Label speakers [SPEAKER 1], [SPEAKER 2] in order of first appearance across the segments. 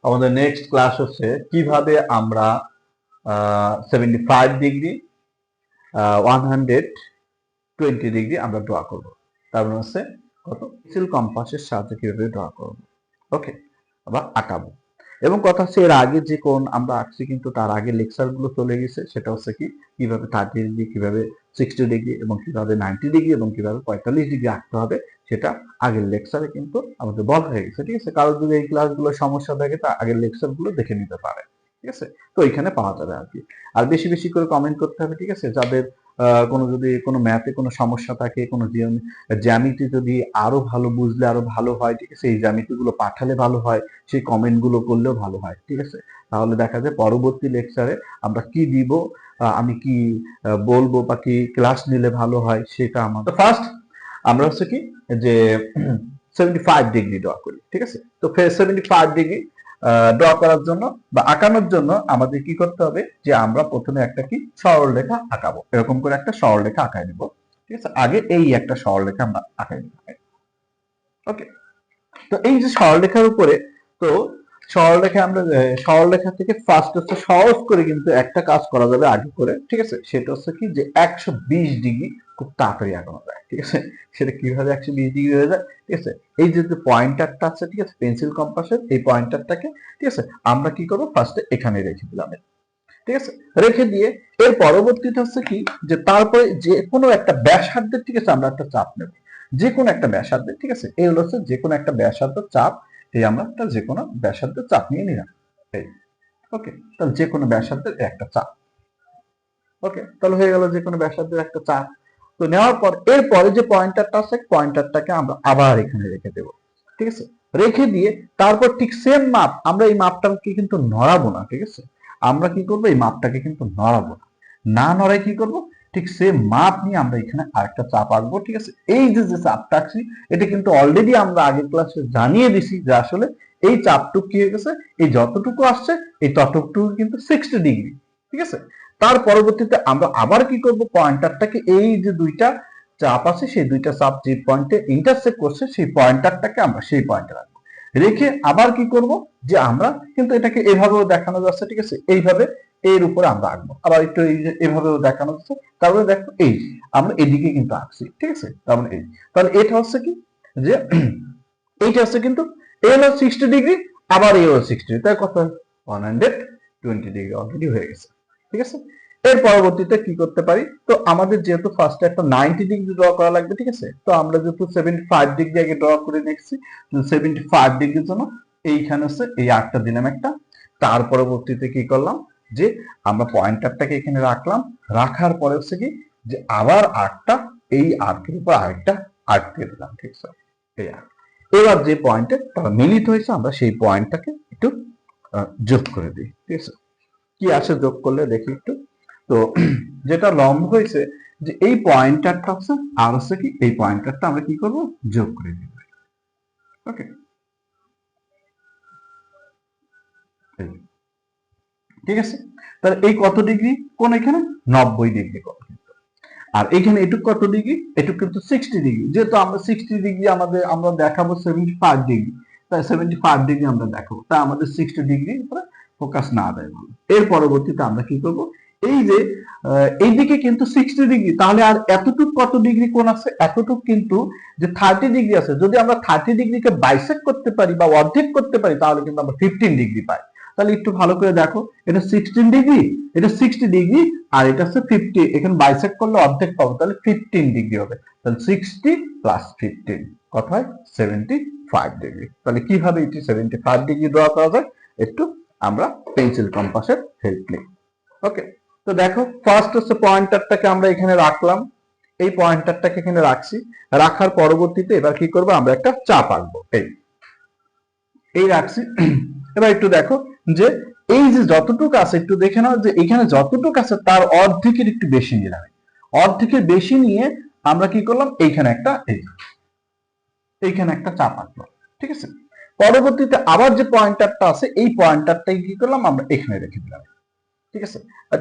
[SPEAKER 1] আমাদের next class হচ্ছে কিভাবে আমরা 75 ডিগ্রি 120 ডিগ্রি আমরা ড্র করব। তার মানে হচ্ছে কত পেন্সিল কম্পাসের সাহায্যে কিভাবে ড্র করব, ওকে, বা আঁকাবো। এবং কথা হচ্ছে এর আগে যে কোন আমরা আঁকছি কিন্তু তার আগে লেকচার গুলো চলে গেছে, সেটা হচ্ছে কি কিভাবে 30 ডিগ্রি, কিভাবে 60 ডিগ্রি এবং কিভাবে 90 ডিগ্রি এবং কিভাবে 45 ডিগ্রি আঁকতে হবে, সেটা আগের লেকচারে কিন্তু আমাদের বলা হয়ে গেছে। ঠিক আছে, কারো যদি এই ক্লাসগুলো সমস্যা থাকে তা আগের লেকচার গুলো দেখে নিতে পারে। ঠিক আছে, তো এখানে পাওয়া যাবে আর কি। আর বেশি বেশি করে কমেন্ট করতে হবে। ঠিক আছে, যাদের কোনো যদি কোনো ম্যাথে কোনো সমস্যা থাকে, কোনো জ্যামিতি যদি আরো ভালো বুঝলে আরো ভালো হয়, ঠিক আছে, এই জ্যামিতি গুলো পাঠালে ভালো হয়, সেই কমেন্ট গুলো করলেও ভালো হয়। ঠিক আছে, তাহলে দেখা যায় পরবর্তী লেকচারে আমরা কি দিব, আমি কি বলবো বা কি ক্লাস নিলে ভালো হয় সেটা আমার। তো ফার্স্ট আমরা হচ্ছে কি যে 75 ডিগ্রি ড্র করি। ঠিক আছে, তো 75 ডিগ্রি ড্র করার জন্য বা আঁকানোর জন্য আমাদের কি করতে হবে, যে আমরা প্রথমে একটা কি সরলরেখা আঁকাবো। এরকম করে একটা সরলরেখা আঁকাই নিব। ঠিক আছে, আগে এই একটা সরলরেখা আমরা আঁকাই নিব। ওকে, তো এই যে সরলরেখার উপরে, তো সরলরেখা আমরা সরলরেখা থেকে ফার্স্ট হচ্ছে সহজ করে কিন্তু একটা কাজ করা যাবে আগে করে। ঠিক আছে, সেটা হচ্ছে কি যে 120 ডিগ্রি খুব তাড়াতাড়ি আঁকানো যায়। ঠিক আছে, সেটা কিভাবে 120 ডিগ্রি হয়ে যায়। ঠিক আছে, এই যে পয়েন্টারটা আছে, ঠিক আছে, পেন্সিল কম্পাসের এই পয়েন্টারটাকে, ঠিক আছে, আমরা কি করবো ফার্স্টে এখানে রেখে দিলাম। ঠিক আছে, রেখে দিয়ে এর পরবর্তীতে হচ্ছে কি যে তারপরে যে কোনো একটা ব্যাসার্ধের, ঠিক আছে, আমরা একটা চাপ নেব, যে কোনো একটা ব্যাসার্ধের। ঠিক আছে, এই হলো হচ্ছে যে কোনো একটা ব্যাসার্ধের চাপ। এই আমরা একটা যে কোনো ব্যাসার্ধের চাপ নিয়ে নিলাম। এই ওকে, তাহলে যে কোনো ব্যাসার্ধের একটা চাপ। ওকে, তাহলে হয়ে গেল যে কোনো ব্যাসার্ধের একটা চাপ। তো নেওয়ার পর এরপরে যে পয়েন্টারটা আছে, পয়েন্টারটাকে আমরা আবার এখানে রেখে দেব। ঠিক আছে, রেখে দিয়ে তারপর ঠিক সেম মাপ, আমরা এই মাপটাকে কিন্তু নড়াবো না। ঠিক আছে, আমরা কি করবো, এই মাপটাকে কিন্তু নড়াবো না। না নড়াই কি করব, ঠিক সেম মাপ নিয়ে আমরা এখানে আরেকটা চাপ আঁকবো। ঠিক আছে, এই যে যে চাপটা আঁকছি এটা কিন্তু অলরেডি আমরা আগের ক্লাসে জানিয়ে দিছি যে আসলে এই চাপটুকু কি হয়ে গেছে, এই যতটুকু আসছে এই ততটুকু কিন্তু 60 ডিগ্রি। ঠিক আছে, তার পরবর্তীতে আমরা আবার কি করব, পয়েন্টারটাকে এই যে দুইটা চাপ আছে সেই দুইটা চাপ যে পয়েন্টে ইন্টারসেক্ট করছে সেই পয়েন্টারটাকে আমরা সেই পয়েন্টে রাখবো। রেখে আবার কি করব, যে আমরা কিন্তু এটাকে এভাবেও দেখানো যাচ্ছে। ঠিক আছে, এইভাবে এর উপরে আমরা আঁকবো, আবার একটু এই যে এভাবেও দেখানো যাচ্ছে। তারপরে দেখো এই আমরা এদিকে কিন্তু আঁকছি। ঠিক আছে, তার মানে এই, তাহলে এটা হচ্ছে কি যে এইটা হচ্ছে কিন্তু এ হলো 60 ডিগ্রি, আবার এ হলো 60 ডিগ্রি, তাই কত 120 ডিগ্রি অলরেডি হয়ে গেছে। ঠিক আছে, এর পরবর্তীতে কি করতে পারি, তো আমাদের যেহেতু ফার্স্টে একটা 90 ডিগ্রি ড্র করা লাগবে। ঠিক আছে, তো আমরা যেহেতু 75 ডিগ্রি আগে ড্র করে নিচ্ছি, 75 ডিগ্রির জন্য এইখানে হচ্ছে এই আর্কটা দিলাম একটা। তার পরবর্তীতে কি করলাম, যে আমরা পয়েন্টারটাকে এখানে রাখলাম, রাখার পরে হচ্ছে কি যে আবার আর্কটা এই আর্কের উপর আরেকটা আর্ক দিয়ে দিলাম। ঠিক আছে, এই আর্ক। এবার যে পয়েন্টে তারা মিলিত হয়েছে আমরা সেই পয়েন্টটাকে একটু যোগ করে দিই। ঠিক আছে, কি আসে যোগ করলে দেখি একটু। তো যেটা লম্ব হয়েছে, যে এই পয়েন্টারটা হচ্ছে আর হচ্ছে কি এই পয়েন্টারটা আমরা কি করব, যোগ করে দিব। ওকে, ঠিক আছে, তাহলে এই কত ডিগ্রি কোণ, এখানে 90 ডিগ্রি কোণ। আর এখানে এটুক কত ডিগ্রি, এটুক কিন্তু 60 ডিগ্রি। যেহেতু আমরা 60 ডিগ্রি আমাদের আমরা দেখাবো 75 ডিগ্রি, তাই 75 ডিগ্রি আমরা দেখাবো, তাই আমাদের 60 ডিগ্রি উপরে ফোকাস না দেয় ভালো। এর পরবর্তীতে আমরা কি করব, এই যে এইদিকে কিন্তু 60 ডিগ্রি, তাহলে আর এতটুক কত ডিগ্রি কোণ আছে, এতটুক কিন্তু যে 30 ডিগ্রি আছে, যদি আমরা 30 ডিগ্রিকে বাইসেক্ট করতে পারি বা অর্ধেক করতে পারি তাহলে কিন্তু আমরা 15 ডিগ্রি পাই। তাহলে একটু ভালো করে দেখো, এটা 16 ডিগ্রি, এটা 60 ডিগ্রি, আর এটা হচ্ছে 50, এখানে বাইসেক্ট করলে অর্ধেক পাবো, তাহলে 15 ডিগ্রি হবে। তাহলে 60 প্লাস 15 কত হয়, 75 ডিগ্রি। তাহলে কিভাবে এটি 75 ডিগ্রি ড্র করা যায়, একটু আমরা পেন্সিল কম্পাসের হেল্প নিই। ওকে, তো দেখো ফার্স্ট হচ্ছে পয়েন্টারটাকে আমরা এখানে রাখলাম, এই পয়েন্টারটাকে এখানে রাখছি, রাখার পরবর্তীতে এবার কি করবো, আমরা একটা চাপ আঁকবো। এই রাখছি। এবার একটু দেখো যে এই যে যতটুকু আছে একটু দেখে নাও, যে এখানে যতটুকু আছে তার অর্ধেকের একটু বেশি নিলাম। অর্ধেকের বেশি নিয়ে আমরা কি করলাম, এইখানে একটা এইখানে একটা চাপ আঁকলাম। ঠিক আছে, পরবর্তীতে আবার যে পয়েন্টারটা আছে এই পয়েন্টারটাই কি করলাম, আমরা এখানে রেখে দিলাম। ঠিক আছে,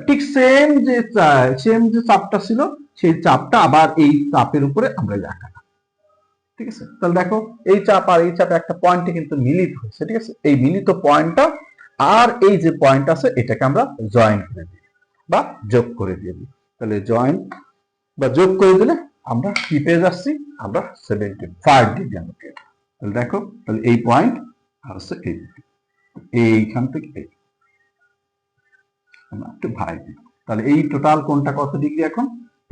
[SPEAKER 1] ঠিক সেম যে চাপটা ছিল সেই চাপটা আবার এই চাপের উপরে আমরা রাখলাম। ঠিক আছে, তাহলে দেখো এই চাপ আর এই চাপ একটা পয়েন্টে কিন্তু মিলিত হয়েছে। ঠিক আছে, এই মিলিত পয়েন্টটা আর এই যে পয়েন্ট আছে এটাকে আমরা জয়েন করে দিই বা যোগ করে দিয়ে দিই। তাহলে জয়েন বা যোগ করে দিলে আমরা কি পেয়ে যাচ্ছি, আমরা 75 ডিগ্রি আমরা পেয়ে যাবো। তাহলে দেখো, তাহলে এই পয়েন্ট আর হচ্ছে এইখান থেকে আমরা একটু ভাগ দিই। তাহলে এই টোটাল কোণটা কত ডিগ্রি, এখন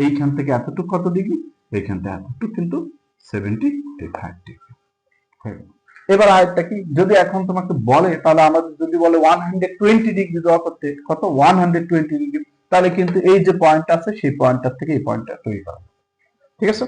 [SPEAKER 1] এইখান থেকে এতটুকু কত ডিগ্রি, এইখান থেকে এতটুকু কিন্তু 75 ডিগ্রি। এবার আরেকটা কি, যদি এখন তোমাকে বলে, তাহলে আমাদের যদি বলে 120 ডিগ্রি ড্র করতে, কত 120 ডিগ্রি, তাহলে কিন্তু এই যে পয়েন্ট আছে সেই পয়েন্টটার থেকে এই পয়েন্টটা তৈরি করা। ঠিক আছে।